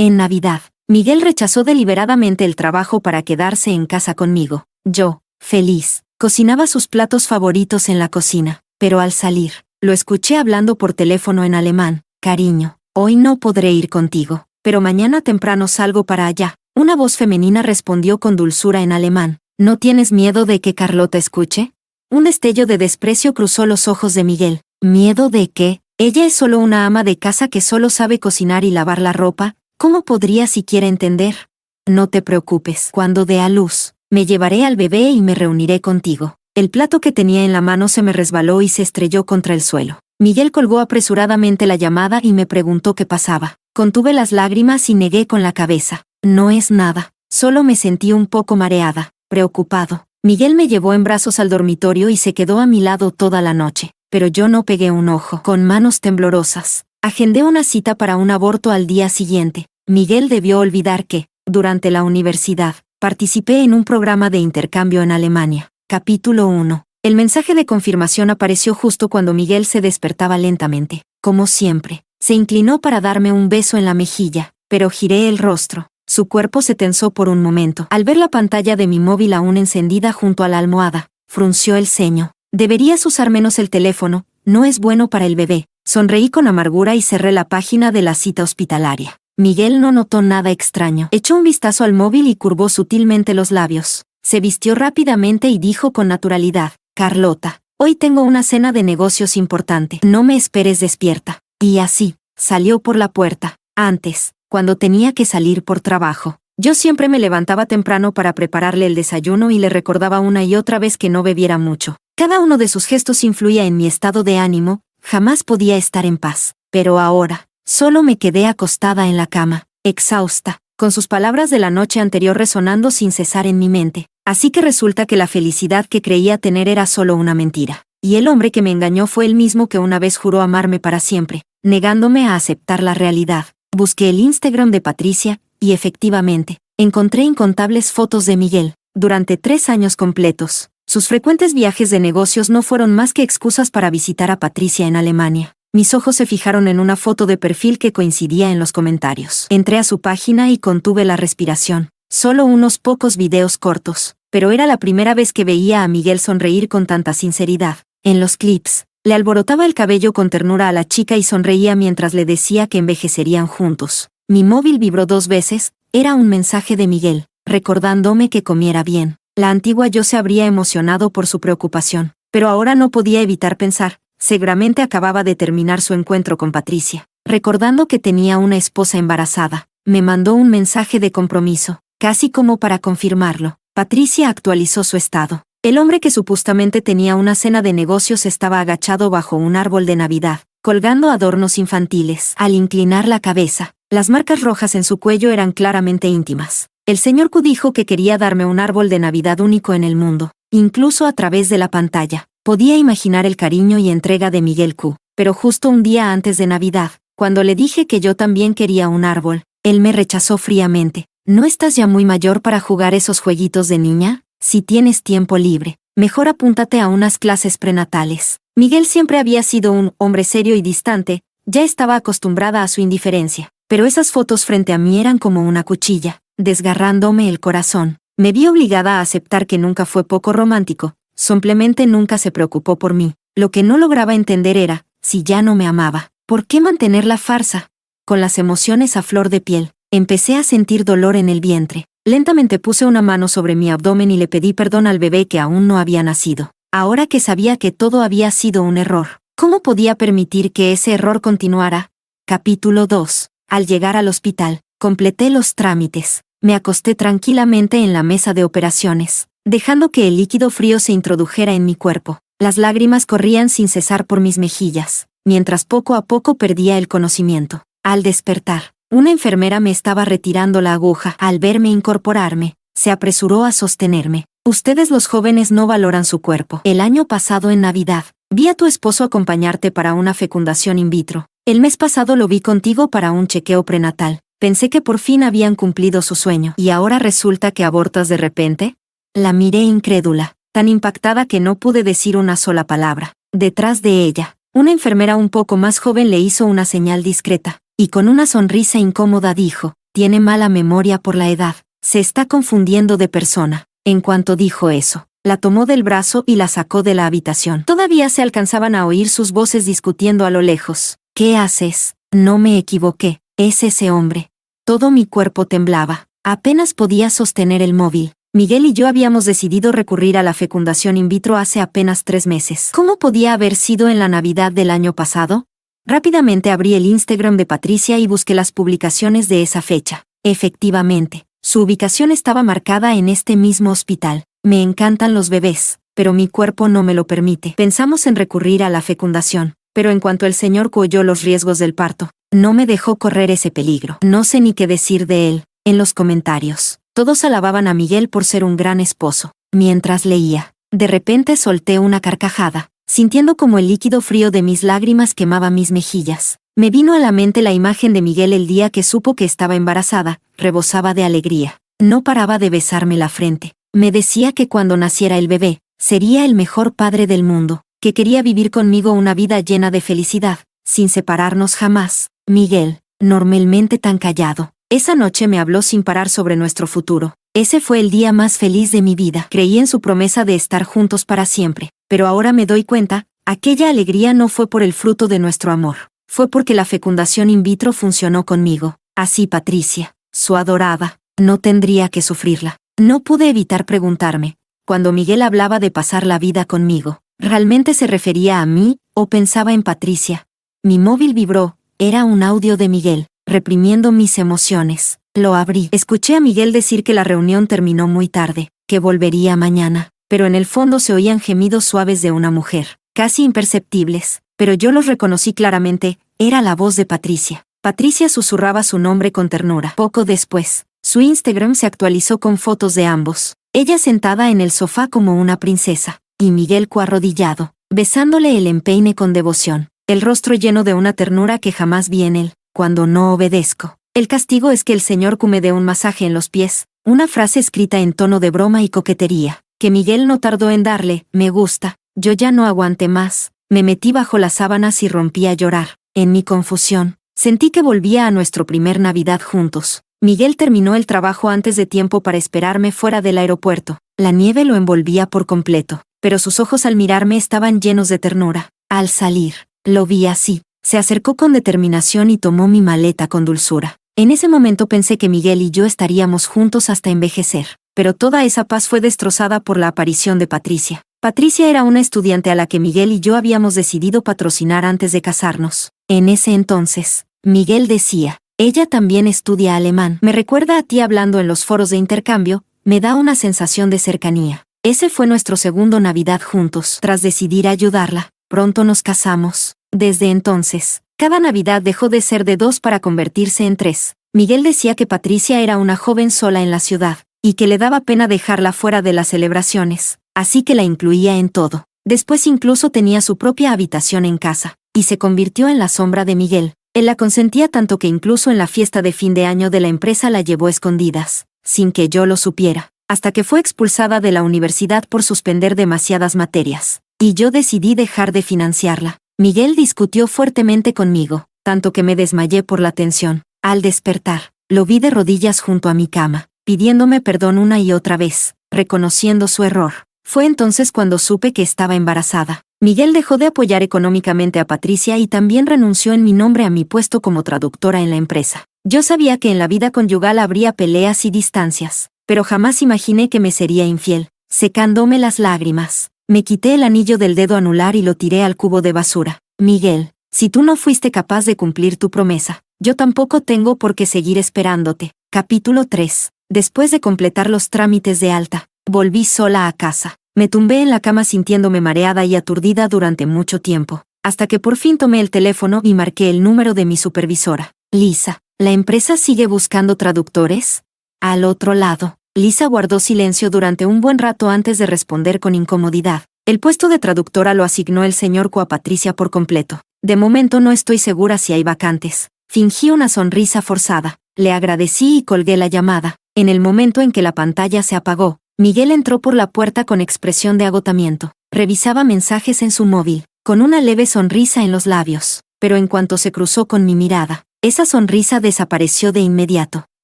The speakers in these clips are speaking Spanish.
En Navidad, Miguel rechazó deliberadamente el trabajo para quedarse en casa conmigo. Yo, feliz, cocinaba sus platos favoritos en la cocina, pero al salir, lo escuché hablando por teléfono en alemán. Cariño, hoy no podré ir contigo, pero mañana temprano salgo para allá. Una voz femenina respondió con dulzura en alemán. ¿No tienes miedo de que Carlota escuche? Un destello de desprecio cruzó los ojos de Miguel. ¿Miedo de qué? Ella es solo una ama de casa que solo sabe cocinar y lavar la ropa. ¿Cómo podría siquiera entender? No te preocupes, cuando dé a luz, me llevaré al bebé y me reuniré contigo. El plato que tenía en la mano se me resbaló y se estrelló contra el suelo. Miguel colgó apresuradamente la llamada y me preguntó qué pasaba. Contuve las lágrimas y negué con la cabeza. No es nada, solo me sentí un poco mareada, preocupado. Miguel me llevó en brazos al dormitorio y se quedó a mi lado toda la noche, pero yo no pegué un ojo. Con manos temblorosas, agendé una cita para un aborto al día siguiente. Miguel debió olvidar que, durante la universidad, participé en un programa de intercambio en Alemania. Capítulo 1. El mensaje de confirmación apareció justo cuando Miguel se despertaba lentamente. Como siempre, se inclinó para darme un beso en la mejilla, pero giré el rostro. Su cuerpo se tensó por un momento. Al ver la pantalla de mi móvil aún encendida junto a la almohada, frunció el ceño. Deberías usar menos el teléfono, no es bueno para el bebé. Sonreí con amargura y cerré la página de la cita hospitalaria. Miguel no notó nada extraño. Echó un vistazo al móvil y curvó sutilmente los labios. Se vistió rápidamente y dijo con naturalidad: Carlota, hoy tengo una cena de negocios importante. No me esperes despierta. Y así, salió por la puerta. Antes, cuando tenía que salir por trabajo, yo siempre me levantaba temprano para prepararle el desayuno y le recordaba una y otra vez que no bebiera mucho. Cada uno de sus gestos influía en mi estado de ánimo, jamás podía estar en paz. Pero ahora, solo me quedé acostada en la cama, exhausta, con sus palabras de la noche anterior resonando sin cesar en mi mente. Así que resulta que la felicidad que creía tener era solo una mentira. Y el hombre que me engañó fue el mismo que una vez juró amarme para siempre, negándome a aceptar la realidad. Busqué el Instagram de Patricia, y efectivamente, encontré incontables fotos de Miguel. Durante 3 años completos, sus frecuentes viajes de negocios no fueron más que excusas para visitar a Patricia en Alemania. Mis ojos se fijaron en una foto de perfil que coincidía en los comentarios. Entré a su página y contuve la respiración. Solo unos pocos videos cortos, pero era la primera vez que veía a Miguel sonreír con tanta sinceridad. En los clips, le alborotaba el cabello con ternura a la chica y sonreía mientras le decía que envejecerían juntos. Mi móvil vibró 2 veces, era un mensaje de Miguel, recordándome que comiera bien. La antigua yo se habría emocionado por su preocupación, pero ahora no podía evitar pensar, seguramente acababa de terminar su encuentro con Patricia. Recordando que tenía una esposa embarazada, me mandó un mensaje de compromiso, casi como para confirmarlo. Patricia actualizó su estado. El hombre que supuestamente tenía una cena de negocios estaba agachado bajo un árbol de Navidad, colgando adornos infantiles. Al inclinar la cabeza, las marcas rojas en su cuello eran claramente íntimas. El señor Q dijo que quería darme un árbol de Navidad único en el mundo. Incluso a través de la pantalla, podía imaginar el cariño y entrega de Miguel Q. Pero justo un día antes de Navidad, cuando le dije que yo también quería un árbol, él me rechazó fríamente. ¿No estás ya muy mayor para jugar esos jueguitos de niña? Si tienes tiempo libre, mejor apúntate a unas clases prenatales. Miguel siempre había sido un hombre serio y distante, ya estaba acostumbrada a su indiferencia, pero esas fotos frente a mí eran como una cuchilla, desgarrándome el corazón. Me vi obligada a aceptar que nunca fue poco romántico, simplemente nunca se preocupó por mí. Lo que no lograba entender era, si ya no me amaba, ¿por qué mantener la farsa? Con las emociones a flor de piel, empecé a sentir dolor en el vientre. Lentamente puse una mano sobre mi abdomen y le pedí perdón al bebé que aún no había nacido. Ahora que sabía que todo había sido un error, ¿cómo podía permitir que ese error continuara? Capítulo 2. Al llegar al hospital, completé los trámites. Me acosté tranquilamente en la mesa de operaciones, dejando que el líquido frío se introdujera en mi cuerpo. Las lágrimas corrían sin cesar por mis mejillas, mientras poco a poco perdía el conocimiento. Al despertar, una enfermera me estaba retirando la aguja. Al verme incorporarme, se apresuró a sostenerme. Ustedes los jóvenes no valoran su cuerpo. El año pasado en Navidad, vi a tu esposo acompañarte para una fecundación in vitro. El mes pasado lo vi contigo para un chequeo prenatal. Pensé que por fin habían cumplido su sueño. ¿Y ahora resulta que abortas de repente? La miré incrédula, tan impactada que no pude decir una sola palabra. Detrás de ella, una enfermera un poco más joven le hizo una señal discreta, y con una sonrisa incómoda dijo: Tiene mala memoria por la edad. Se está confundiendo de persona. En cuanto dijo eso, la tomó del brazo y la sacó de la habitación. Todavía se alcanzaban a oír sus voces discutiendo a lo lejos. ¿Qué haces? No me equivoqué. Es ese hombre. Todo mi cuerpo temblaba. Apenas podía sostener el móvil. Miguel y yo habíamos decidido recurrir a la fecundación in vitro hace apenas 3 meses. ¿Cómo podía haber sido en la Navidad del año pasado? Rápidamente abrí el Instagram de Patricia y busqué las publicaciones de esa fecha. Efectivamente, su ubicación estaba marcada en este mismo hospital. Me encantan los bebés, pero mi cuerpo no me lo permite. Pensamos en recurrir a la fecundación, pero en cuanto el señor oyó los riesgos del parto, no me dejó correr ese peligro. No sé ni qué decir de él. En los comentarios, todos alababan a Miguel por ser un gran esposo. Mientras leía, de repente solté una carcajada, sintiendo como el líquido frío de mis lágrimas quemaba mis mejillas. Me vino a la mente la imagen de Miguel el día que supo que estaba embarazada. Rebosaba de alegría. No paraba de besarme la frente. Me decía que cuando naciera el bebé, sería el mejor padre del mundo, que quería vivir conmigo una vida llena de felicidad, sin separarnos jamás. Miguel, normalmente tan callado, esa noche me habló sin parar sobre nuestro futuro. Ese fue el día más feliz de mi vida. Creí en su promesa de estar juntos para siempre, pero ahora me doy cuenta, aquella alegría no fue por el fruto de nuestro amor. Fue porque la fecundación in vitro funcionó conmigo. Así Patricia, su adorada, no tendría que sufrirla. No pude evitar preguntarme, cuando Miguel hablaba de pasar la vida conmigo, ¿realmente se refería a mí o pensaba en Patricia? Mi móvil vibró, era un audio de Miguel, reprimiendo mis emociones. Lo abrí. Escuché a Miguel decir que la reunión terminó muy tarde, que volvería mañana, pero en el fondo se oían gemidos suaves de una mujer, casi imperceptibles, pero yo los reconocí claramente, era la voz de Patricia. Patricia susurraba su nombre con ternura. Poco después, su Instagram se actualizó con fotos de ambos, ella sentada en el sofá como una princesa, y Miguel arrodillado, besándole el empeine con devoción, el rostro lleno de una ternura que jamás vi en él. Cuando no obedezco, el castigo es que el señor me dé un masaje en los pies, una frase escrita en tono de broma y coquetería, que Miguel no tardó en darle. Me gusta. Yo ya no aguanté más, me metí bajo las sábanas y rompí a llorar. En mi confusión, sentí que volvía a nuestro primer Navidad juntos. Miguel terminó el trabajo antes de tiempo para esperarme fuera del aeropuerto. La nieve lo envolvía por completo, pero sus ojos al mirarme estaban llenos de ternura. Al salir, lo vi así. Se acercó con determinación y tomó mi maleta con dulzura. En ese momento pensé que Miguel y yo estaríamos juntos hasta envejecer, pero toda esa paz fue destrozada por la aparición de Patricia. Patricia era una estudiante a la que Miguel y yo habíamos decidido patrocinar antes de casarnos. En ese entonces, Miguel decía, ella también estudia alemán. Me recuerda a ti hablando en los foros de intercambio, me da una sensación de cercanía. Ese fue nuestro segundo Navidad juntos. Tras decidir ayudarla, pronto nos casamos. Desde entonces, cada Navidad dejó de ser de 2 para convertirse en 3. Miguel decía que Patricia era una joven sola en la ciudad, y que le daba pena dejarla fuera de las celebraciones, así que la incluía en todo. Después incluso tenía su propia habitación en casa, y se convirtió en la sombra de Miguel. Él la consentía tanto que incluso en la fiesta de fin de año de la empresa la llevó escondidas, sin que yo lo supiera, hasta que fue expulsada de la universidad por suspender demasiadas materias, y yo decidí dejar de financiarla. Miguel discutió fuertemente conmigo, tanto que me desmayé por la tensión. Al despertar, lo vi de rodillas junto a mi cama, pidiéndome perdón una y otra vez, reconociendo su error. Fue entonces cuando supe que estaba embarazada. Miguel dejó de apoyar económicamente a Patricia y también renunció en mi nombre a mi puesto como traductora en la empresa. Yo sabía que en la vida conyugal habría peleas y distancias, pero jamás imaginé que me sería infiel. Secándome las lágrimas, me quité el anillo del dedo anular y lo tiré al cubo de basura. Miguel, si tú no fuiste capaz de cumplir tu promesa, yo tampoco tengo por qué seguir esperándote. Capítulo 3. Después de completar los trámites de alta, volví sola a casa. Me tumbé en la cama sintiéndome mareada y aturdida durante mucho tiempo, hasta que por fin tomé el teléfono y marqué el número de mi supervisora. Lisa, ¿la empresa sigue buscando traductores? Al otro lado, Lisa guardó silencio durante un buen rato antes de responder con incomodidad. El puesto de traductora lo asignó el señor a Patricia por completo. De momento no estoy segura si hay vacantes. Fingí una sonrisa forzada. Le agradecí y colgué la llamada. En el momento en que la pantalla se apagó, Miguel entró por la puerta con expresión de agotamiento. Revisaba mensajes en su móvil, con una leve sonrisa en los labios. Pero en cuanto se cruzó con mi mirada, esa sonrisa desapareció de inmediato.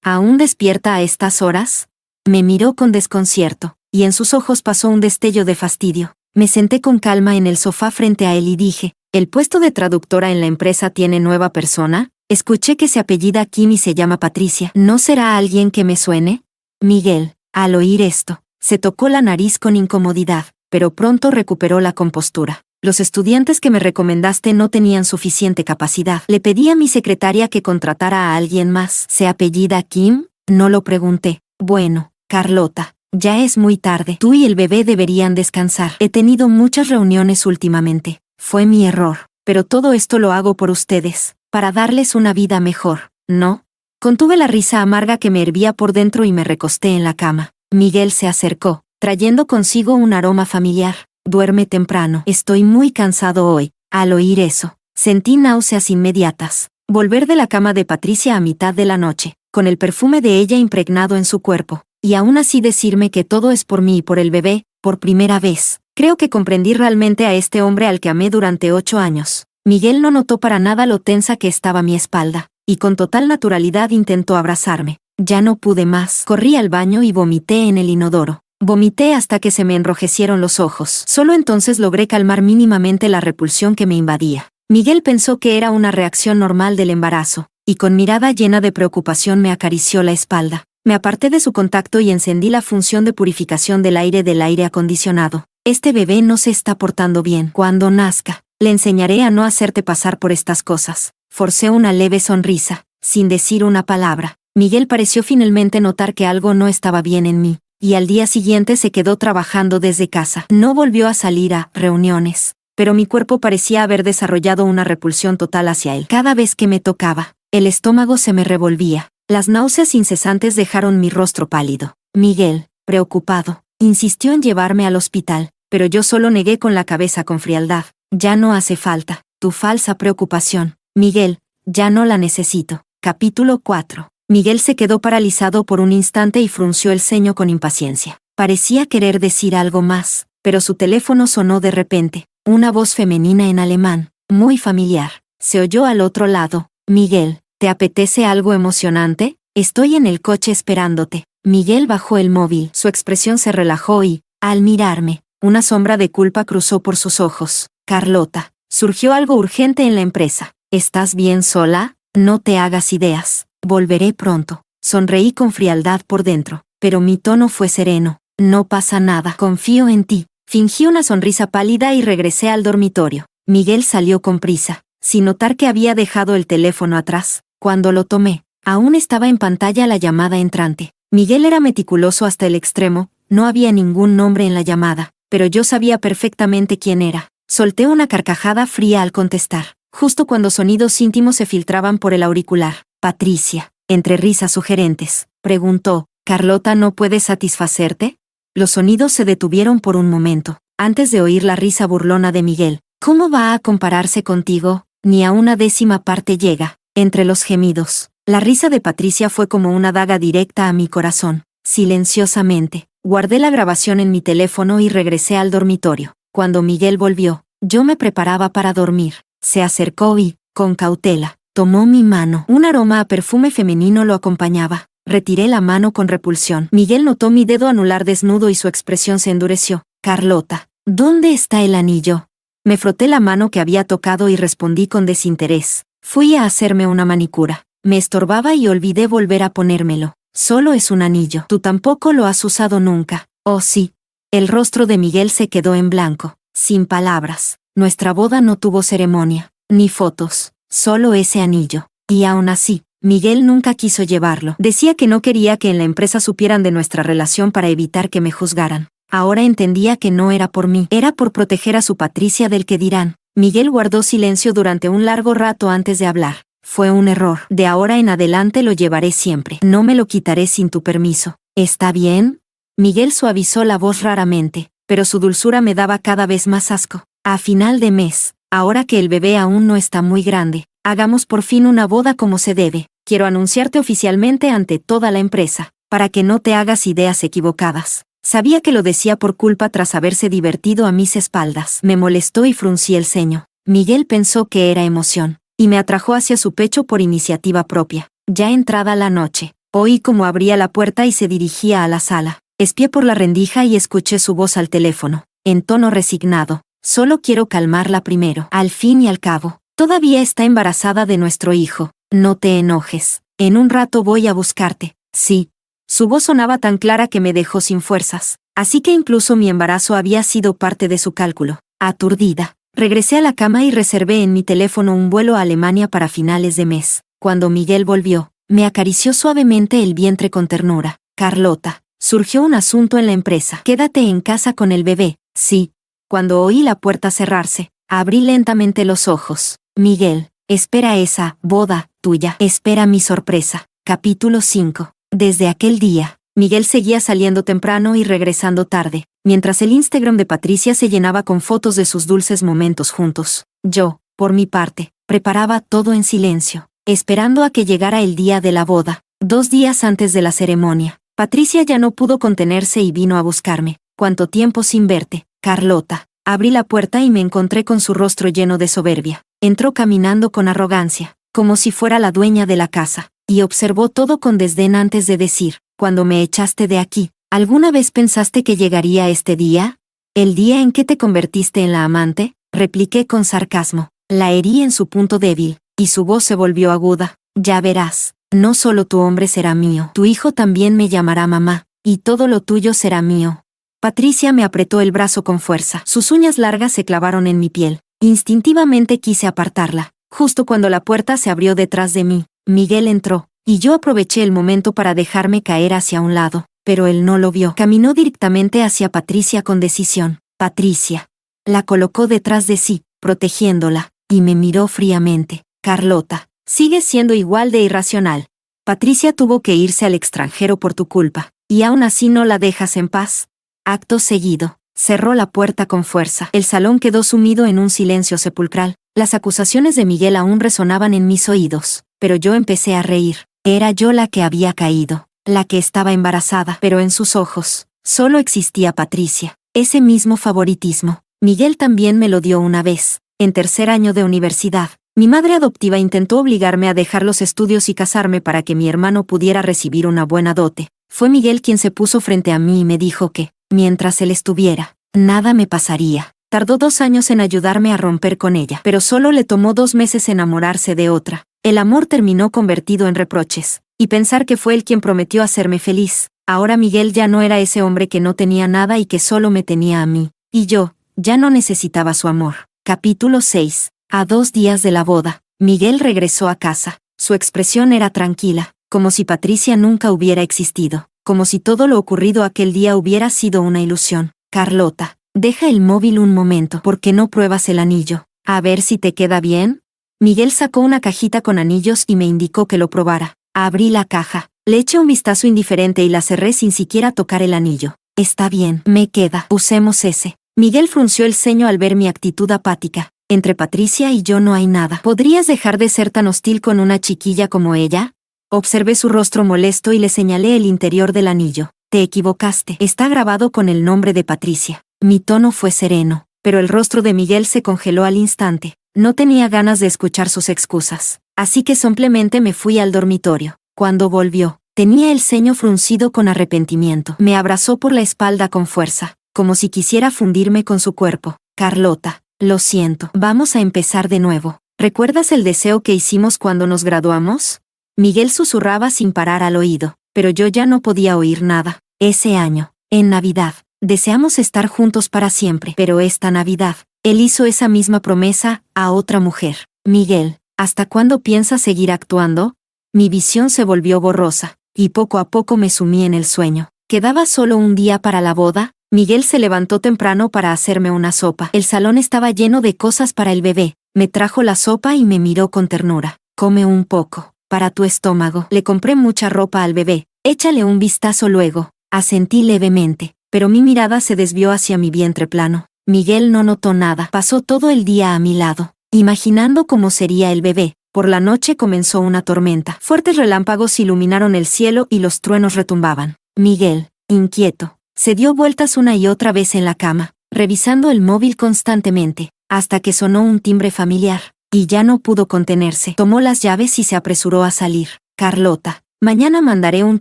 ¿Aún despierta a estas horas? Me miró con desconcierto, y en sus ojos pasó un destello de fastidio. Me senté con calma en el sofá frente a él y dije, ¿el puesto de traductora en la empresa tiene nueva persona? Escuché que se apellida Kim y se llama Patricia. ¿No será alguien que me suene? Miguel, al oír esto, se tocó la nariz con incomodidad, pero pronto recuperó la compostura. Los estudiantes que me recomendaste no tenían suficiente capacidad. Le pedí a mi secretaria que contratara a alguien más. ¿Se apellida Kim? No lo pregunté. Bueno, Carlota, ya es muy tarde. Tú y el bebé deberían descansar. He tenido muchas reuniones últimamente. Fue mi error. Pero todo esto lo hago por ustedes, para darles una vida mejor, ¿no? Contuve la risa amarga que me hervía por dentro y me recosté en la cama. Miguel se acercó, trayendo consigo un aroma familiar. Duerme temprano. Estoy muy cansado hoy. Al oír eso, sentí náuseas inmediatas. Volver de la cama de Patricia a mitad de la noche, con el perfume de ella impregnado en su cuerpo, y aún así decirme que todo es por mí y por el bebé, por primera vez. Creo que comprendí realmente a este hombre al que amé durante 8 años. Miguel no notó para nada lo tensa que estaba mi espalda, y con total naturalidad intentó abrazarme. Ya no pude más. Corrí al baño y vomité en el inodoro. Vomité hasta que se me enrojecieron los ojos. Solo entonces logré calmar mínimamente la repulsión que me invadía. Miguel pensó que era una reacción normal del embarazo, y con mirada llena de preocupación me acarició la espalda. Me aparté de su contacto y encendí la función de purificación del aire acondicionado. Este bebé no se está portando bien. Cuando nazca, le enseñaré a no hacerte pasar por estas cosas. Forcé una leve sonrisa, sin decir una palabra. Miguel pareció finalmente notar que algo no estaba bien en mí, y al día siguiente se quedó trabajando desde casa. No volvió a salir a reuniones, pero mi cuerpo parecía haber desarrollado una repulsión total hacia él. Cada vez que me tocaba, el estómago se me revolvía. Las náuseas incesantes dejaron mi rostro pálido. Miguel, preocupado, insistió en llevarme al hospital, pero yo solo negué con la cabeza con frialdad. Ya no hace falta. Tu falsa preocupación, Miguel, ya no la necesito. Capítulo 4. Miguel se quedó paralizado por un instante y frunció el ceño con impaciencia. Parecía querer decir algo más, pero su teléfono sonó de repente. Una voz femenina en alemán, muy familiar, se oyó al otro lado. Miguel, ¿te apetece algo emocionante? Estoy en el coche esperándote. Miguel bajó el móvil. Su expresión se relajó y, al mirarme, una sombra de culpa cruzó por sus ojos. Carlota, surgió algo urgente en la empresa. ¿Estás bien sola? No te hagas ideas. Volveré pronto. Sonreí con frialdad por dentro, pero mi tono fue sereno. No pasa nada. Confío en ti. Fingí una sonrisa pálida y regresé al dormitorio. Miguel salió con prisa, sin notar que había dejado el teléfono atrás. Cuando lo tomé, aún estaba en pantalla la llamada entrante. Miguel era meticuloso hasta el extremo, no había ningún nombre en la llamada, pero yo sabía perfectamente quién era. Solté una carcajada fría al contestar, justo cuando sonidos íntimos se filtraban por el auricular. Patricia, entre risas sugerentes, preguntó, ¿Carlota no puede satisfacerte? Los sonidos se detuvieron por un momento, antes de oír la risa burlona de Miguel. ¿Cómo va a compararse contigo? Ni a una 10ª parte llega. Entre los gemidos, la risa de Patricia fue como una daga directa a mi corazón. Silenciosamente, guardé la grabación en mi teléfono y regresé al dormitorio. Cuando Miguel volvió, yo me preparaba para dormir. Se acercó y, con cautela, tomó mi mano. Un aroma a perfume femenino lo acompañaba. Retiré la mano con repulsión. Miguel notó mi dedo anular desnudo y su expresión se endureció. Carlota, ¿dónde está el anillo? Me froté la mano que había tocado y respondí con desinterés. Fui a hacerme una manicura. Me estorbaba y olvidé volver a ponérmelo. Solo es un anillo. Tú tampoco lo has usado nunca. Oh sí. El rostro de Miguel se quedó en blanco, sin palabras. Nuestra boda no tuvo ceremonia, ni fotos, solo ese anillo. Y aún así, Miguel nunca quiso llevarlo. Decía que no quería que en la empresa supieran de nuestra relación para evitar que me juzgaran. Ahora entendía que no era por mí, era por proteger a su Patricia del que dirán. Miguel guardó silencio durante un largo rato antes de hablar. Fue un error. De ahora en adelante lo llevaré siempre. No me lo quitaré sin tu permiso. ¿Está bien? Miguel suavizó la voz raramente, pero su dulzura me daba cada vez más asco. A final de mes, ahora que el bebé aún no está muy grande, hagamos por fin una boda como se debe. Quiero anunciarte oficialmente ante toda la empresa, para que no te hagas ideas equivocadas. Sabía que lo decía por culpa tras haberse divertido a mis espaldas. Me molestó y fruncí el ceño. Miguel pensó que era emoción, y me atrajo hacia su pecho por iniciativa propia. Ya entrada la noche, Oí cómo abría la puerta y se dirigía a la sala. Espié por la rendija y escuché su voz al teléfono, en tono resignado. Solo quiero calmarla primero. Al fin y al cabo, todavía está embarazada de nuestro hijo. No te enojes. En un rato voy a buscarte. Sí. Su voz sonaba tan clara que me dejó sin fuerzas. Así que incluso mi embarazo había sido parte de su cálculo. Aturdida, regresé a la cama y reservé en mi teléfono un vuelo a Alemania para finales de mes. Cuando Miguel volvió, me acarició suavemente el vientre con ternura. Carlota, surgió un asunto en la empresa. Quédate en casa con el bebé. Sí. Cuando oí la puerta cerrarse, abrí lentamente los ojos. Miguel, espera esa boda tuya. Espera mi sorpresa. Capítulo 5. Desde aquel día, Miguel seguía saliendo temprano y regresando tarde, mientras el Instagram de Patricia se llenaba con fotos de sus dulces momentos juntos. Yo, por mi parte, preparaba todo en silencio, esperando a que llegara el día de la boda. 2 días antes de la ceremonia, Patricia ya no pudo contenerse y vino a buscarme. ¿Cuánto tiempo sin verte, Carlota? Abrí la puerta y me encontré con su rostro lleno de soberbia. Entró caminando con arrogancia, como si fuera la dueña de la casa, y observó todo con desdén antes de decir: «Cuando me echaste de aquí, ¿alguna vez pensaste que llegaría este día? ¿El día en que te convertiste en la amante?», repliqué con sarcasmo. La herí en su punto débil, y su voz se volvió aguda. «Ya verás, no solo tu hombre será mío, tu hijo también me llamará mamá, y todo lo tuyo será mío». Patricia me apretó el brazo con fuerza. Sus uñas largas se clavaron en mi piel. Instintivamente quise apartarla. Justo cuando la puerta se abrió detrás de mí, Miguel entró, y yo aproveché el momento para dejarme caer hacia un lado, pero él no lo vio. Caminó directamente hacia Patricia con decisión. Patricia. La colocó detrás de sí, protegiéndola, y me miró fríamente. «Carlota, sigues siendo igual de irracional. Patricia tuvo que irse al extranjero por tu culpa, y aún así no la dejas en paz». Acto seguido, cerró la puerta con fuerza. El salón quedó sumido en un silencio sepulcral. Las acusaciones de Miguel aún resonaban en mis oídos, pero yo empecé a reír. Era yo la que había caído, la que estaba embarazada, pero en sus ojos solo existía Patricia. Ese mismo favoritismo, Miguel también me lo dio una vez, en 3er año de universidad. Mi madre adoptiva intentó obligarme a dejar los estudios y casarme para que mi hermano pudiera recibir una buena dote. Fue Miguel quien se puso frente a mí y me dijo que, mientras él estuviera, nada me pasaría. Tardó 2 años en ayudarme a romper con ella, pero solo le tomó 2 meses enamorarse de otra. El amor terminó convertido en reproches, y pensar que fue él quien prometió hacerme feliz. Ahora Miguel ya no era ese hombre que no tenía nada y que solo me tenía a mí, y yo, ya no necesitaba su amor. Capítulo 6. A 2 días de la boda, Miguel regresó a casa. Su expresión era tranquila, como si Patricia nunca hubiera existido, como si todo lo ocurrido aquel día hubiera sido una ilusión. «Carlota, deja el móvil un momento. ¿Por qué no pruebas el anillo? A ver si te queda bien». Miguel sacó una cajita con anillos y me indicó que lo probara. Abrí la caja, le eché un vistazo indiferente y la cerré sin siquiera tocar el anillo. «Está bien, me queda. Usemos ese». Miguel frunció el ceño al ver mi actitud apática. «Entre Patricia y yo no hay nada. ¿Podrías dejar de ser tan hostil con una chiquilla como ella?». Observé su rostro molesto y le señalé el interior del anillo. «Te equivocaste. Está grabado con el nombre de Patricia». Mi tono fue sereno, pero el rostro de Miguel se congeló al instante. No tenía ganas de escuchar sus excusas, así que simplemente me fui al dormitorio. Cuando volvió, tenía el ceño fruncido con arrepentimiento. Me abrazó por la espalda con fuerza, como si quisiera fundirme con su cuerpo. «Carlota, lo siento. Vamos a empezar de nuevo. ¿Recuerdas el deseo que hicimos cuando nos graduamos?». Miguel susurraba sin parar al oído, pero yo ya no podía oír nada. «Ese año, en Navidad, deseamos estar juntos para siempre, pero esta Navidad, él hizo esa misma promesa a otra mujer». «Miguel, ¿hasta cuándo piensas seguir actuando?». Mi visión se volvió borrosa, y poco a poco me sumí en el sueño. Quedaba solo un día para la boda. Miguel se levantó temprano para hacerme una sopa. El salón estaba lleno de cosas para el bebé. Me trajo la sopa y me miró con ternura. «Come un poco, para tu estómago». Le compré mucha ropa al bebé. «Échale un vistazo luego». Asentí levemente, pero mi mirada se desvió hacia mi vientre plano. Miguel no notó nada. Pasó todo el día a mi lado, imaginando cómo sería el bebé. Por la noche comenzó una tormenta. Fuertes relámpagos iluminaron el cielo y los truenos retumbaban. Miguel, inquieto, se dio vueltas una y otra vez en la cama, revisando el móvil constantemente, hasta que sonó un timbre familiar, y ya no pudo contenerse. Tomó las llaves y se apresuró a salir. «Carlota, Mañana mandaré un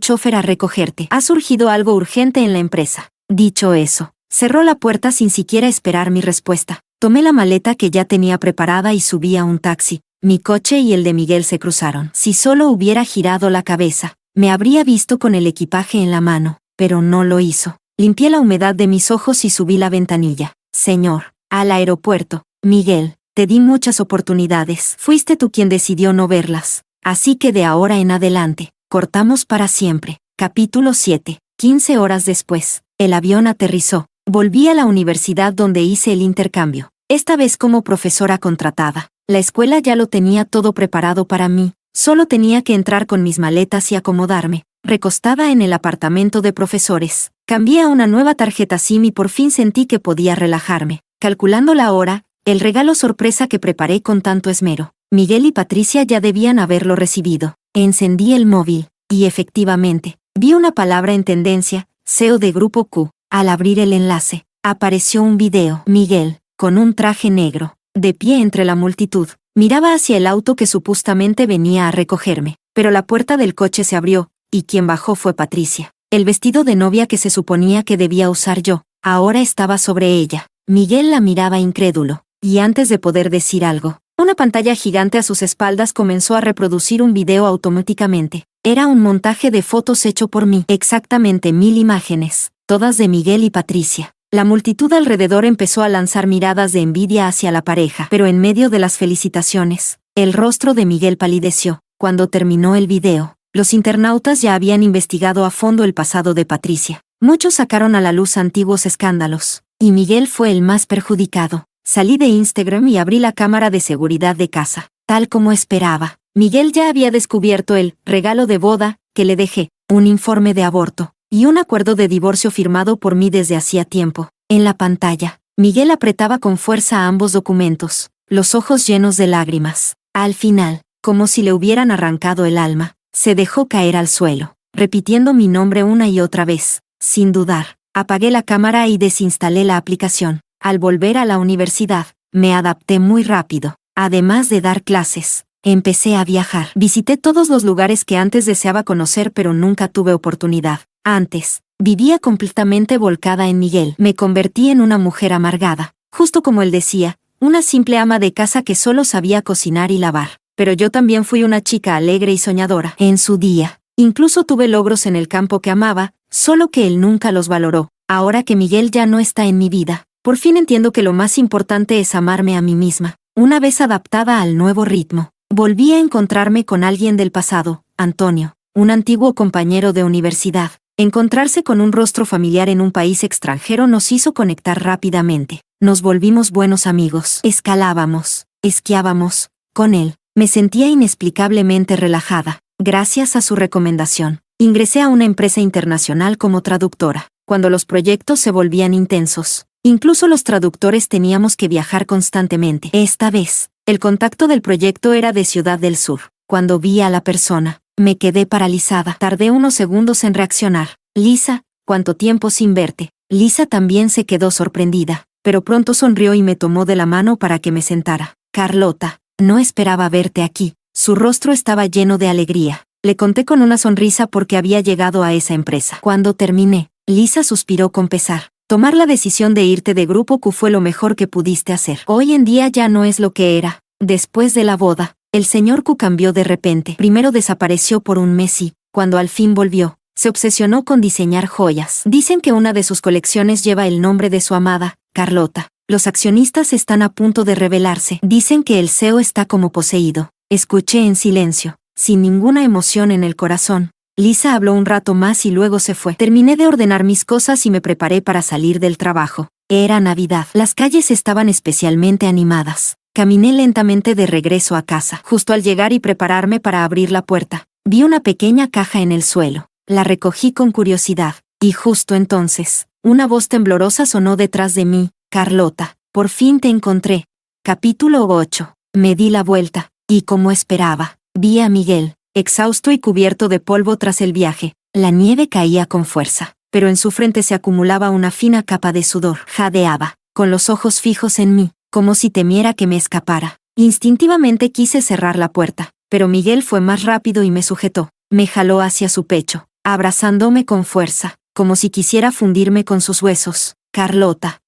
chofer a recogerte. Ha surgido algo urgente en la empresa. Dicho eso, cerró la puerta sin siquiera esperar mi respuesta. Tomé la maleta que ya tenía preparada y subí a un taxi. Mi coche y el de Miguel se cruzaron. Si solo hubiera girado la cabeza, me habría visto con el equipaje en la mano, pero no lo hizo. Limpié la humedad de mis ojos y subí la ventanilla. Señor, al aeropuerto. Miguel, te di muchas oportunidades. Fuiste tú quien decidió no verlas. Así que de ahora en adelante, cortamos para siempre. Capítulo 7. 15 horas después, el avión aterrizó. Volví a la universidad donde hice el intercambio. Esta vez como profesora contratada. La escuela ya lo tenía todo preparado para mí. Solo tenía que entrar con mis maletas y acomodarme. Recostada en el apartamento de profesores, cambié a una nueva tarjeta SIM y por fin sentí que podía relajarme. Calculando la hora, el regalo sorpresa que preparé con tanto esmero, Miguel y Patricia ya debían haberlo recibido. Encendí el móvil, y efectivamente, vi una palabra en tendencia, SEO de Grupo Q. Al abrir el enlace, apareció un video. Miguel, con un traje negro, de pie entre la multitud, miraba hacia el auto que supuestamente venía a recogerme, pero la puerta del coche se abrió, y quien bajó fue Patricia. El vestido de novia que se suponía que debía usar yo, ahora estaba sobre ella. Miguel la miraba incrédulo, y antes de poder decir algo, una pantalla gigante a sus espaldas comenzó a reproducir un video automáticamente. Era un montaje de fotos hecho por mí, exactamente 1000 imágenes, todas de Miguel y Patricia. La multitud alrededor empezó a lanzar miradas de envidia hacia la pareja, pero en medio de las felicitaciones, el rostro de Miguel palideció. Cuando terminó el video, los internautas ya habían investigado a fondo el pasado de Patricia. Muchos sacaron a la luz antiguos escándalos, y Miguel fue el más perjudicado. Salí de Instagram y abrí la cámara de seguridad de casa. Tal como esperaba, Miguel ya había descubierto el regalo de boda que le dejé, un informe de aborto y un acuerdo de divorcio firmado por mí desde hacía tiempo. En la pantalla, Miguel apretaba con fuerza ambos documentos, los ojos llenos de lágrimas. Al final, como si le hubieran arrancado el alma, se dejó caer al suelo, repitiendo mi nombre una y otra vez. Sin dudar, apagué la cámara y desinstalé la aplicación. Al volver a la universidad, me adapté muy rápido. Además de dar clases, empecé a viajar. Visité todos los lugares que antes deseaba conocer pero nunca tuve oportunidad. Antes, vivía completamente volcada en Miguel. Me convertí en una mujer amargada, justo como él decía, una simple ama de casa que solo sabía cocinar y lavar. Pero yo también fui una chica alegre y soñadora. En su día, incluso tuve logros en el campo que amaba, solo que él nunca los valoró. Ahora que Miguel ya no está en mi vida, por fin entiendo que lo más importante es amarme a mí misma. Una vez adaptada al nuevo ritmo, volví a encontrarme con alguien del pasado, Antonio, un antiguo compañero de universidad. Encontrarse con un rostro familiar en un país extranjero nos hizo conectar rápidamente. Nos volvimos buenos amigos. Escalábamos, esquiábamos. Con él, me sentía inexplicablemente relajada. Gracias a su recomendación, ingresé a una empresa internacional como traductora. Cuando los proyectos se volvían intensos, incluso los traductores teníamos que viajar constantemente. Esta vez, el contacto del proyecto era de Ciudad del Sur. Cuando vi a la persona, me quedé paralizada. Tardé unos segundos en reaccionar. Lisa, ¿cuánto tiempo sin verte? Lisa también se quedó sorprendida, pero pronto sonrió y me tomó de la mano para que me sentara. Carlota, no esperaba verte aquí. Su rostro estaba lleno de alegría. Le conté con una sonrisa porque había llegado a esa empresa. Cuando terminé, Lisa suspiró con pesar. Tomar la decisión de irte de Grupo Q fue lo mejor que pudiste hacer. Hoy en día ya no es lo que era. Después de la boda, el señor Q cambió de repente. Primero desapareció por un mes y, cuando al fin volvió, se obsesionó con diseñar joyas. Dicen que una de sus colecciones lleva el nombre de su amada, Carlota. Los accionistas están a punto de rebelarse. Dicen que el CEO está como poseído. Escuché en silencio, sin ninguna emoción en el corazón. Lisa habló un rato más y luego se fue. Terminé de ordenar mis cosas y me preparé para salir del trabajo. Era Navidad. Las calles estaban especialmente animadas. Caminé lentamente de regreso a casa. Justo al llegar y prepararme para abrir la puerta, vi una pequeña caja en el suelo. La recogí con curiosidad, y justo entonces, una voz temblorosa sonó detrás de mí. Carlota, por fin te encontré. Capítulo 8. Me di la vuelta, y como esperaba, vi a Miguel, exhausto y cubierto de polvo tras el viaje. La nieve caía con fuerza, pero en su frente se acumulaba una fina capa de sudor. Jadeaba, con los ojos fijos en mí, como si temiera que me escapara. Instintivamente quise cerrar la puerta, pero Miguel fue más rápido y me sujetó. Me jaló hacia su pecho, abrazándome con fuerza, como si quisiera fundirme con sus huesos. Carlota.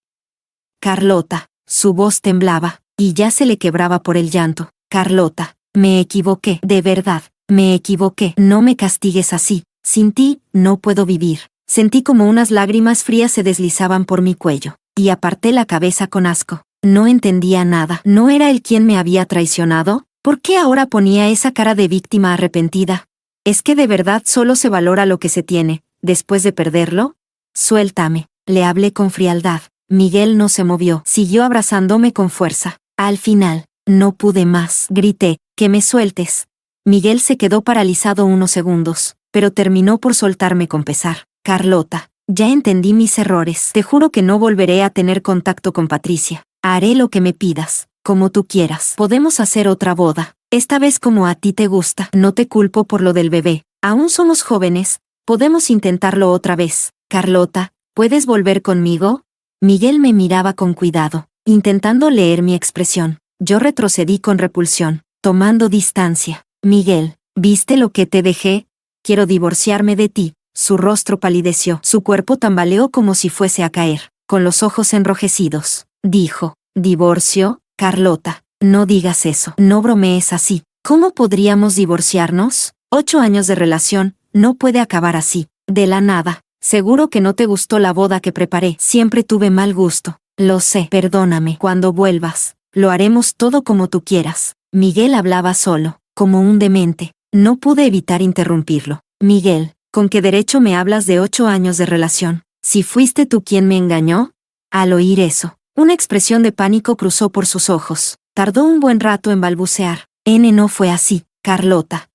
Carlota. Su voz temblaba, y ya se le quebraba por el llanto. Carlota, me equivoqué, de verdad, me equivoqué. No me castigues así. Sin ti, no puedo vivir. Sentí como unas lágrimas frías se deslizaban por mi cuello, y aparté la cabeza con asco. No entendía nada. ¿No era él quien me había traicionado? ¿Por qué ahora ponía esa cara de víctima arrepentida? ¿Es que de verdad solo se valora lo que se tiene, después de perderlo? Suéltame, le hablé con frialdad. Miguel no se movió, siguió abrazándome con fuerza. Al final, no pude más. Grité, que me sueltes. Miguel se quedó paralizado unos segundos, pero terminó por soltarme con pesar. Carlota, ya entendí mis errores. Te juro que no volveré a tener contacto con Patricia. Haré lo que me pidas, como tú quieras. Podemos hacer otra boda, esta vez como a ti te gusta. No te culpo por lo del bebé. Aún somos jóvenes, podemos intentarlo otra vez. Carlota, ¿puedes volver conmigo? Miguel me miraba con cuidado, intentando leer mi expresión. Yo retrocedí con repulsión, tomando distancia. Miguel, ¿viste lo que te dejé? Quiero divorciarme de ti. Su rostro palideció, su cuerpo tambaleó como si fuese a caer, con los ojos enrojecidos. Dijo, ¿divorcio? Carlota, no digas eso, no bromees así. ¿Cómo podríamos divorciarnos? 8 años de relación, no puede acabar así, de la nada. Seguro que no te gustó la boda que preparé. Siempre tuve mal gusto. Lo sé, perdóname. Cuando vuelvas, lo haremos todo como tú quieras. Miguel hablaba solo, como un demente. No pude evitar interrumpirlo. Miguel, ¿con qué derecho me hablas de 8 años de relación? ¿Si fuiste tú quien me engañó? Al oír eso, una expresión de pánico cruzó por sus ojos. Tardó un buen rato en balbucear. No fue así, Carlota.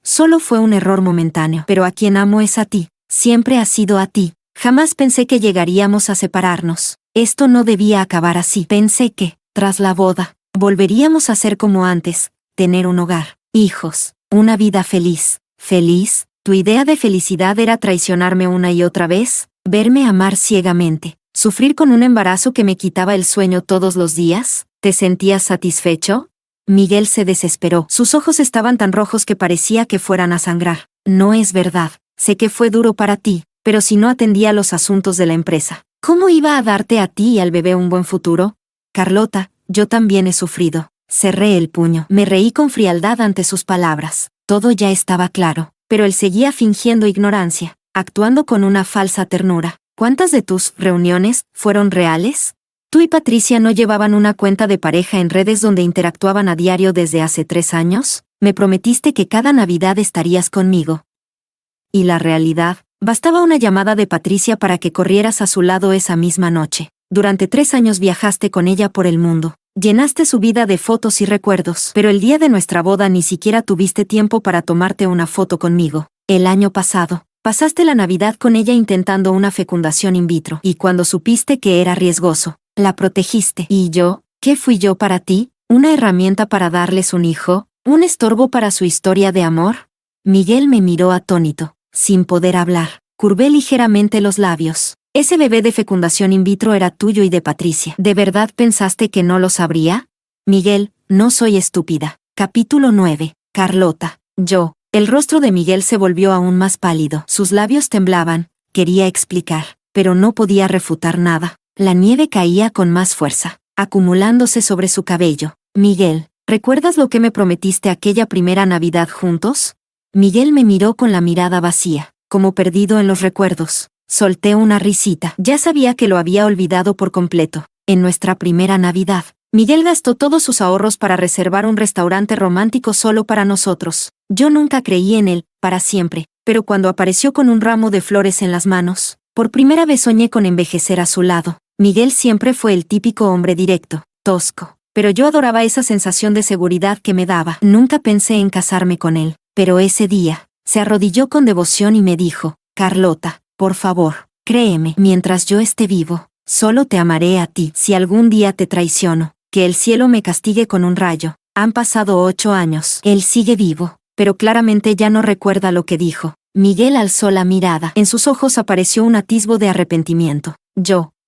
Solo fue un error momentáneo. Pero a quien amo es a ti. Siempre ha sido a ti. Jamás pensé que llegaríamos a separarnos. Esto no debía acabar así. Pensé que, tras la boda, volveríamos a ser como antes, tener un hogar, hijos, una vida feliz. ¿Feliz? ¿Tu idea de felicidad era traicionarme una y otra vez? ¿Verme amar ciegamente? ¿Sufrir con un embarazo que me quitaba el sueño todos los días? ¿Te sentías satisfecho? Miguel se desesperó. Sus ojos estaban tan rojos que parecía que fueran a sangrar. No es verdad. Sé que fue duro para ti, pero si no atendía los asuntos de la empresa, ¿cómo iba a darte a ti y al bebé un buen futuro? Carlota, yo también he sufrido. Cerré el puño. Me reí con frialdad ante sus palabras. Todo ya estaba claro, pero él seguía fingiendo ignorancia, actuando con una falsa ternura. ¿Cuántas de tus reuniones fueron reales? Tú y Patricia no llevaban una cuenta de pareja en redes donde interactuaban a diario desde hace 3 años. Me prometiste que cada Navidad estarías conmigo. Y la realidad, bastaba una llamada de Patricia para que corrieras a su lado esa misma noche. Durante 3 años viajaste con ella por el mundo. Llenaste su vida de fotos y recuerdos, pero el día de nuestra boda ni siquiera tuviste tiempo para tomarte una foto conmigo. El año pasado, pasaste la Navidad con ella intentando una fecundación in vitro, y cuando supiste que era riesgoso, la protegiste. ¿Y yo? ¿Qué fui yo para ti? ¿Una herramienta para darles un hijo? ¿Un estorbo para su historia de amor? Miguel me miró atónito. Sin poder hablar, curvé ligeramente los labios. Ese bebé de fecundación in vitro era tuyo y de Patricia. ¿De verdad pensaste que no lo sabría? Miguel, no soy estúpida. Capítulo 9. Carlota. El rostro de Miguel se volvió aún más pálido. Sus labios temblaban. Quería explicar, pero no podía refutar nada. La nieve caía con más fuerza, acumulándose sobre su cabello. Miguel, ¿recuerdas lo que me prometiste aquella primera Navidad juntos? Miguel me miró con la mirada vacía, como perdido en los recuerdos. Solté una risita. Ya sabía que lo había olvidado por completo. En nuestra primera Navidad, Miguel gastó todos sus ahorros para reservar un restaurante romántico solo para nosotros. Yo nunca creí en él, para siempre, pero cuando apareció con un ramo de flores en las manos, por primera vez soñé con envejecer a su lado. Miguel siempre fue el típico hombre directo, tosco, pero yo adoraba esa sensación de seguridad que me daba. Nunca pensé en casarme con él. Pero ese día, se arrodilló con devoción y me dijo, Carlota, por favor, créeme, mientras yo esté vivo, solo te amaré a ti. Si algún día te traiciono, que el cielo me castigue con un rayo. Han pasado 8 años. Él sigue vivo, pero claramente ya no recuerda lo que dijo. Miguel alzó la mirada. En sus ojos apareció un atisbo de arrepentimiento.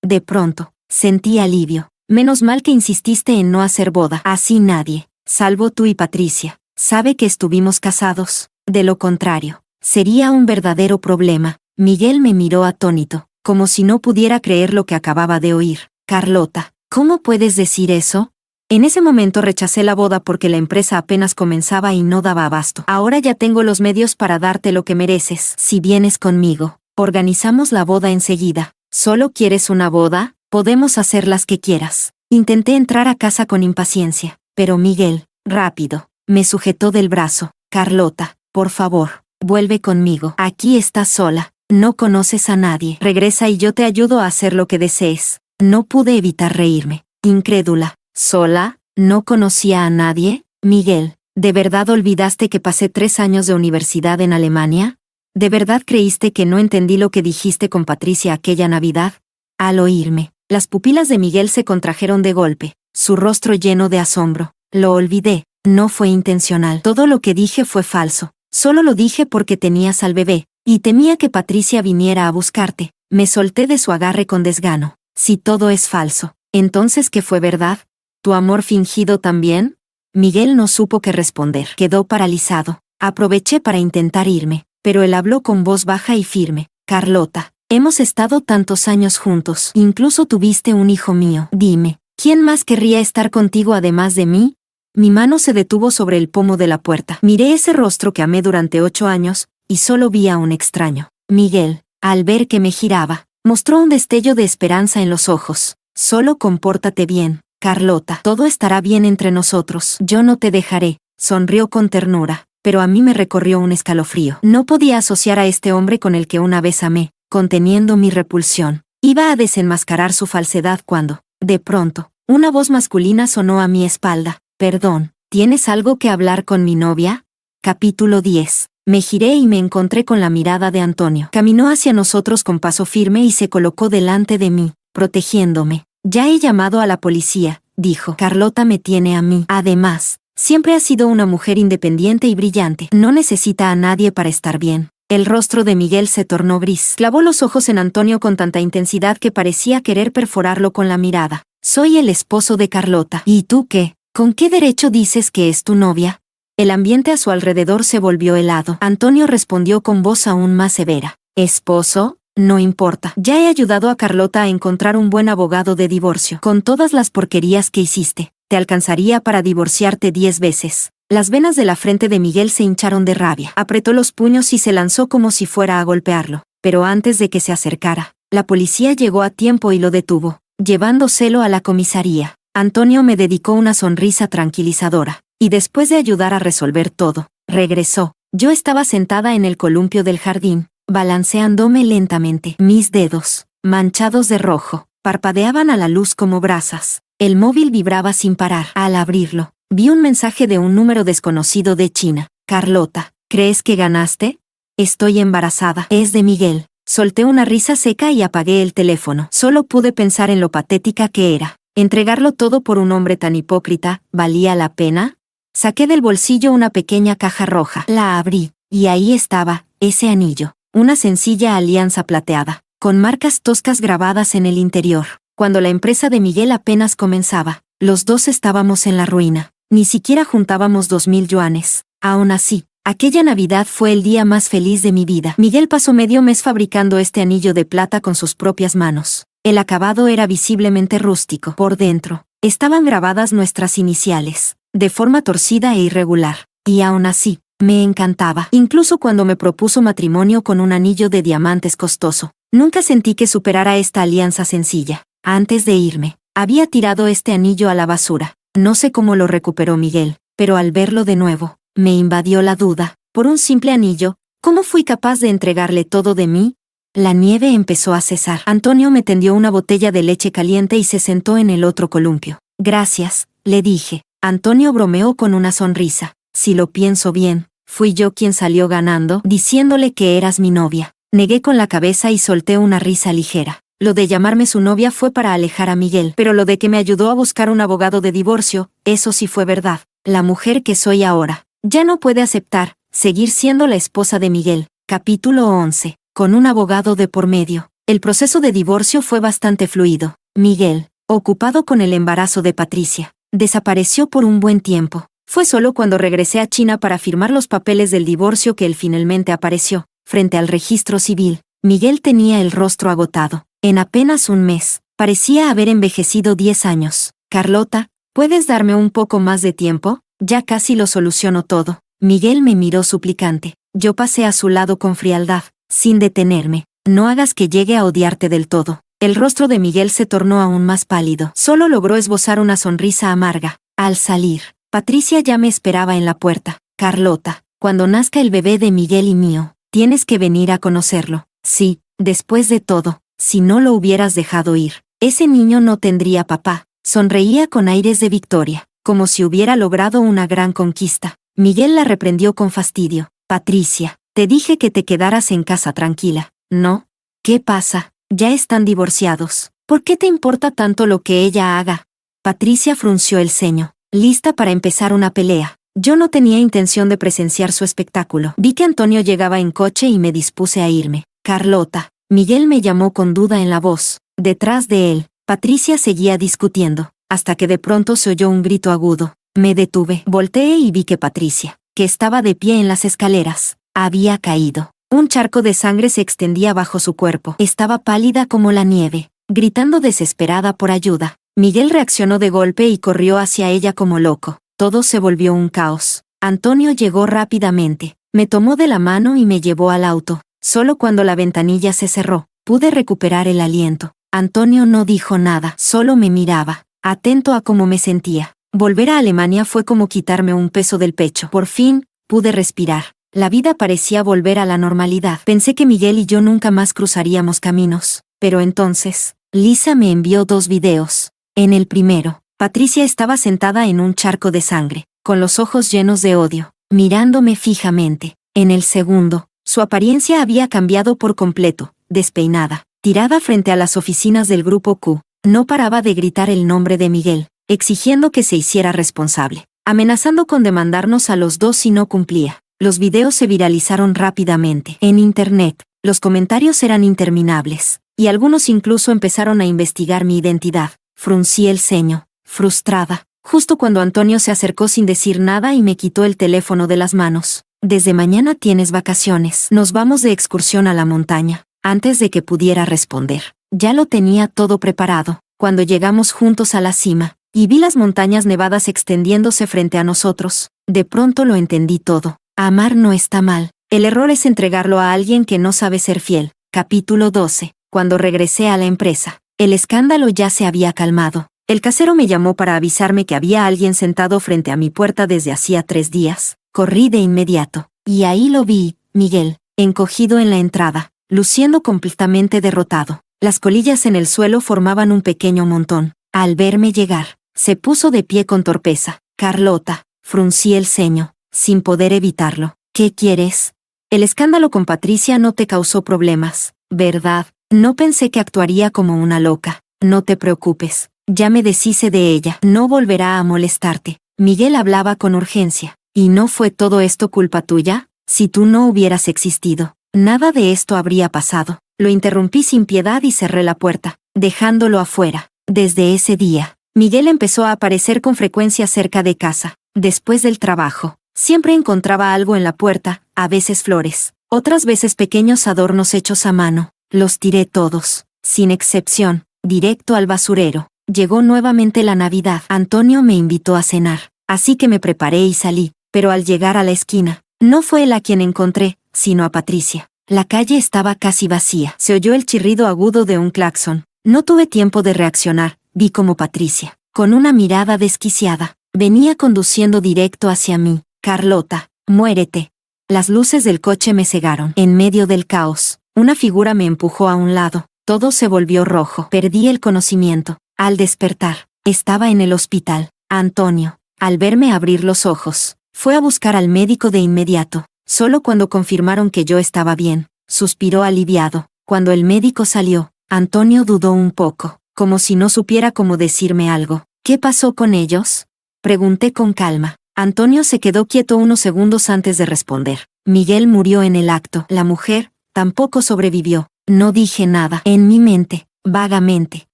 De pronto, sentí alivio. Menos mal que insististe en no hacer boda. Así nadie, salvo tú y Patricia, sabe que estuvimos casados. De lo contrario, sería un verdadero problema. Miguel me miró atónito, como si no pudiera creer lo que acababa de oír. Carlota, ¿cómo puedes decir eso? En ese momento rechacé la boda porque la empresa apenas comenzaba y no daba abasto. Ahora ya tengo los medios para darte lo que mereces. Si vienes conmigo, organizamos la boda enseguida. ¿Solo quieres una boda? Podemos hacer las que quieras. Intenté entrar a casa con impaciencia, pero Miguel, rápido, me sujetó del brazo. Carlota, por favor, vuelve conmigo. Aquí estás sola, no conoces a nadie. Regresa y yo te ayudo a hacer lo que desees. No pude evitar reírme. Incrédula. ¿Sola? ¿No conocía a nadie? Miguel, ¿de verdad olvidaste que pasé 3 años de universidad en Alemania? ¿De verdad creíste que no entendí lo que dijiste con Patricia aquella Navidad? Al oírme, las pupilas de Miguel se contrajeron de golpe, su rostro lleno de asombro. Lo olvidé, no fue intencional. Todo lo que dije fue falso. Solo lo dije porque tenías al bebé, y temía que Patricia viniera a buscarte. Me solté de su agarre con desgano. Si todo es falso, ¿entonces qué fue verdad? ¿Tu amor fingido también? Miguel no supo qué responder. Quedó paralizado. Aproveché para intentar irme, pero él habló con voz baja y firme. Carlota, hemos estado tantos años juntos. Incluso tuviste un hijo mío. Dime, ¿quién más querría estar contigo además de mí? Mi mano se detuvo sobre el pomo de la puerta. Miré ese rostro que amé durante 8 años, y solo vi a un extraño. Miguel, al ver que me giraba, mostró un destello de esperanza en los ojos. Solo compórtate bien. Carlota, todo estará bien entre nosotros. Yo no te dejaré. Sonrió con ternura, pero a mí me recorrió un escalofrío. No podía asociar a este hombre con el que una vez amé, conteniendo mi repulsión. Iba a desenmascarar su falsedad cuando, de pronto, una voz masculina sonó a mi espalda. Perdón, ¿tienes algo que hablar con mi novia? Capítulo 10. Me giré y me encontré con la mirada de Antonio. Caminó hacia nosotros con paso firme y se colocó delante de mí, protegiéndome. Ya he llamado a la policía, dijo. Carlota me tiene a mí. Además, siempre ha sido una mujer independiente y brillante. No necesita a nadie para estar bien. El rostro de Miguel se tornó gris. Clavó los ojos en Antonio con tanta intensidad que parecía querer perforarlo con la mirada. Soy el esposo de Carlota. ¿Y tú qué? ¿Con qué derecho dices que es tu novia? El ambiente a su alrededor se volvió helado. Antonio respondió con voz aún más severa. ¿Esposo? No importa. Ya he ayudado a Carlota a encontrar un buen abogado de divorcio. Con todas las porquerías que hiciste, te alcanzaría para divorciarte 10 veces. Las venas de la frente de Miguel se hincharon de rabia. Apretó los puños y se lanzó como si fuera a golpearlo. Pero antes de que se acercara, la policía llegó a tiempo y lo detuvo, llevándoselo a la comisaría. Antonio me dedicó una sonrisa tranquilizadora, y después de ayudar a resolver todo, regresó. Yo estaba sentada en el columpio del jardín, balanceándome lentamente. Mis dedos, manchados de rojo, parpadeaban a la luz como brasas. El móvil vibraba sin parar. Al abrirlo, vi un mensaje de un número desconocido de China. Carlota, ¿crees que ganaste? Estoy embarazada. Es de Miguel. Solté una risa seca y apagué el teléfono. Solo pude pensar en lo patética que era. ¿Entregarlo todo por un hombre tan hipócrita, valía la pena? Saqué del bolsillo una pequeña caja roja. La abrí, y ahí estaba, ese anillo. Una sencilla alianza plateada, con marcas toscas grabadas en el interior. Cuando la empresa de Miguel apenas comenzaba, los dos estábamos en la ruina. Ni siquiera juntábamos 2000 yuanes. Aún así, aquella Navidad fue el día más feliz de mi vida. Miguel pasó medio mes fabricando este anillo de plata con sus propias manos. El acabado era visiblemente rústico. Por dentro, estaban grabadas nuestras iniciales, de forma torcida e irregular. Y aún así, me encantaba. Incluso cuando me propuso matrimonio con un anillo de diamantes costoso, nunca sentí que superara esta alianza sencilla. Antes de irme, había tirado este anillo a la basura. No sé cómo lo recuperó Miguel, pero al verlo de nuevo, me invadió la duda. Por un simple anillo, ¿cómo fui capaz de entregarle todo de mí? La nieve empezó a cesar. Antonio me tendió una botella de leche caliente y se sentó en el otro columpio. Gracias, le dije. Antonio bromeó con una sonrisa. Si lo pienso bien, fui yo quien salió ganando, diciéndole que eras mi novia. Negué con la cabeza y solté una risa ligera. Lo de llamarme su novia fue para alejar a Miguel, pero lo de que me ayudó a buscar un abogado de divorcio, eso sí fue verdad. La mujer que soy ahora, ya no puede aceptar, seguir siendo la esposa de Miguel. Capítulo 11. Con un abogado de por medio. El proceso de divorcio fue bastante fluido. Miguel, ocupado con el embarazo de Patricia, desapareció por un buen tiempo. Fue solo cuando regresé a China para firmar los papeles del divorcio que él finalmente apareció. Frente al registro civil, Miguel tenía el rostro agotado. En apenas un mes, parecía haber envejecido 10 años. Carlota, ¿puedes darme un poco más de tiempo? Ya casi lo soluciono todo. Miguel me miró suplicante. Yo pasé a su lado con frialdad, sin detenerme. No hagas que llegue a odiarte del todo. El rostro de Miguel se tornó aún más pálido. Solo logró esbozar una sonrisa amarga. Al salir, Patricia ya me esperaba en la puerta. Carlota, cuando nazca el bebé de Miguel y mío, tienes que venir a conocerlo. Sí, después de todo, si no lo hubieras dejado ir, ese niño no tendría papá. Sonreía con aires de victoria, como si hubiera logrado una gran conquista. Miguel la reprendió con fastidio. Patricia, te dije que te quedaras en casa tranquila, ¿no? ¿Qué pasa? Ya están divorciados. ¿Por qué te importa tanto lo que ella haga? Patricia frunció el ceño, lista para empezar una pelea. Yo no tenía intención de presenciar su espectáculo. Vi que Antonio llegaba en coche y me dispuse a irme. Carlota, Miguel me llamó con duda en la voz. Detrás de él, Patricia seguía discutiendo, hasta que de pronto se oyó un grito agudo. Me detuve, volteé y vi que Patricia, que estaba de pie en las escaleras, había caído. Un charco de sangre se extendía bajo su cuerpo. Estaba pálida como la nieve, gritando desesperada por ayuda. Miguel reaccionó de golpe y corrió hacia ella como loco. Todo se volvió un caos. Antonio llegó rápidamente, me tomó de la mano y me llevó al auto. Solo cuando la ventanilla se cerró, pude recuperar el aliento. Antonio no dijo nada, solo me miraba, atento a cómo me sentía. Volver a Alemania fue como quitarme un peso del pecho. Por fin, pude respirar. La vida parecía volver a la normalidad. Pensé que Miguel y yo nunca más cruzaríamos caminos. Pero entonces, Lisa me envió 2 videos. En el primero, Patricia estaba sentada en un charco de sangre, con los ojos llenos de odio, mirándome fijamente. En el segundo, su apariencia había cambiado por completo, despeinada, tirada frente a las oficinas del Grupo Q. No paraba de gritar el nombre de Miguel, exigiendo que se hiciera responsable, amenazando con demandarnos a los dos si no cumplía. Los videos se viralizaron rápidamente. En Internet, los comentarios eran interminables, y algunos incluso empezaron a investigar mi identidad. Fruncí el ceño, frustrada, justo cuando Antonio se acercó sin decir nada y me quitó el teléfono de las manos. Desde mañana tienes vacaciones. Nos vamos de excursión a la montaña. Antes de que pudiera responder, ya lo tenía todo preparado. Cuando llegamos juntos a la cima, y vi las montañas nevadas extendiéndose frente a nosotros, de pronto lo entendí todo. Amar no está mal. El error es entregarlo a alguien que no sabe ser fiel. Capítulo 12. Cuando regresé a la empresa, el escándalo ya se había calmado. El casero me llamó para avisarme que había alguien sentado frente a mi puerta desde hacía 3 días. Corrí de inmediato. Y ahí lo vi, Miguel, encogido en la entrada, luciendo completamente derrotado. Las colillas en el suelo formaban un pequeño montón. Al verme llegar, se puso de pie con torpeza. Carlota, fruncí el ceño, sin poder evitarlo. ¿Qué quieres? El escándalo con Patricia no te causó problemas, ¿verdad? No pensé que actuaría como una loca. No te preocupes, ya me deshice de ella. No volverá a molestarte. Miguel hablaba con urgencia. ¿Y no fue todo esto culpa tuya? Si tú no hubieras existido, nada de esto habría pasado. Lo interrumpí sin piedad y cerré la puerta, dejándolo afuera. Desde ese día, Miguel empezó a aparecer con frecuencia cerca de casa. Después del trabajo, siempre encontraba algo en la puerta, a veces flores, otras veces pequeños adornos hechos a mano. Los tiré todos, sin excepción, directo al basurero. Llegó nuevamente la Navidad. Antonio me invitó a cenar, así que me preparé y salí. Pero al llegar a la esquina, no fue él a quien encontré, sino a Patricia. La calle estaba casi vacía. Se oyó el chirrido agudo de un claxon. No tuve tiempo de reaccionar. Vi como Patricia, con una mirada desquiciada, venía conduciendo directo hacia mí. Carlota, muérete. Las luces del coche me cegaron. En medio del caos, una figura me empujó a un lado. Todo se volvió rojo. Perdí el conocimiento. Al despertar, estaba en el hospital. Antonio, al verme abrir los ojos, fue a buscar al médico de inmediato. Solo cuando confirmaron que yo estaba bien, suspiró aliviado. Cuando el médico salió, Antonio dudó un poco, como si no supiera cómo decirme algo. ¿Qué pasó con ellos? Pregunté con calma. Antonio se quedó quieto unos segundos antes de responder. Miguel murió en el acto. La mujer tampoco sobrevivió. No dije nada. En mi mente, vagamente,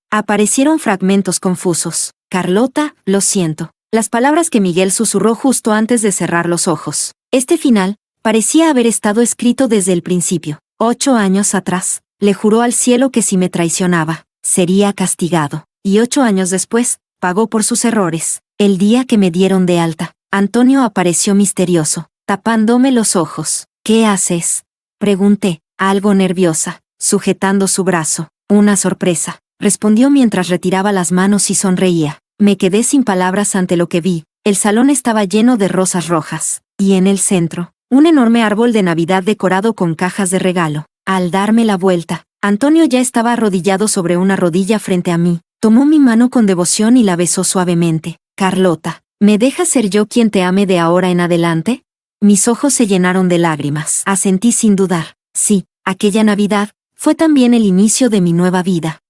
aparecieron fragmentos confusos. Carlota, lo siento. Las palabras que Miguel susurró justo antes de cerrar los ojos. Este final parecía haber estado escrito desde el principio. 8 años atrás, le juró al cielo que si me traicionaba, sería castigado. Y 8 años después, pagó por sus errores. El día que me dieron de alta, Antonio apareció misterioso, tapándome los ojos. ¿Qué haces?, pregunté, algo nerviosa, sujetando su brazo. Una sorpresa, respondió mientras retiraba las manos y sonreía. Me quedé sin palabras ante lo que vi. El salón estaba lleno de rosas rojas, y en el centro, un enorme árbol de Navidad decorado con cajas de regalo. Al darme la vuelta, Antonio ya estaba arrodillado sobre una rodilla frente a mí. Tomó mi mano con devoción y la besó suavemente. Carlota, ¿me dejas ser yo quien te ame de ahora en adelante? Mis ojos se llenaron de lágrimas. Asentí sin dudar. Sí, aquella Navidad fue también el inicio de mi nueva vida.